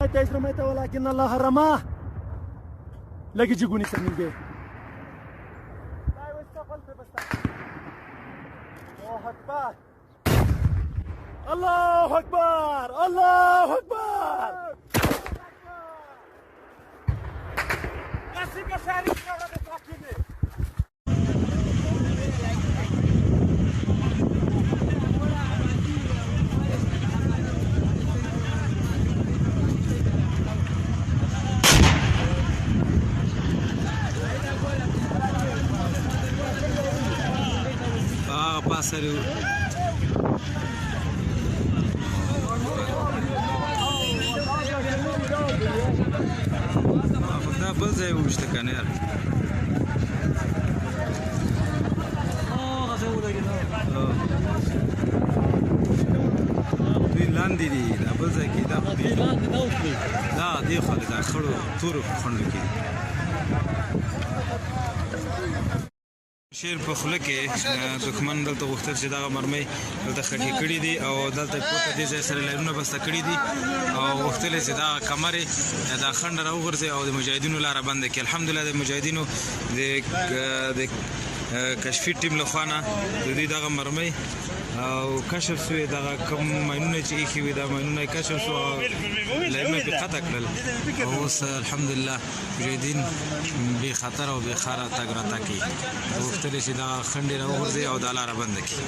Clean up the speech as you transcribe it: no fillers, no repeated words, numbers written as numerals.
تيس رميته ولكن الله رماه. لقي جيقوني سمينجي. الله أكبر الله أكبر الله أكبر. Pássaro. Da bal ځای وشته کنه یار. دوی لاندې دي دا بل ځای کې دا دی خو دا خړو تورو خونډو کې شیر په خوله کې دښمن دلته غوښتل چې دغه مرمۍ دلته خټې کړي دي او دلته پورته دې ځای سره لایرونه بسته کړي دي او غوښتل چې دغه کمرې دا خنډ راوغورځي او د مجاهدینو لاره بنده کړي. الحمدلله د مجاهدینو د کشفي ټیم لخوا نه د دوی دغه مرمۍ او کشف شوې دغه کوم ماینونه چې ایښي وي دا ماینونه یې کشف شو او لایرونه یې پرې قطع کړل او اوس الحمدلله مجاهدین بې خطره او بې خاره تګ راتګ کوي. غوښتل چې دغه خنډ یې راوغورځي او دا لاره بنده کړي.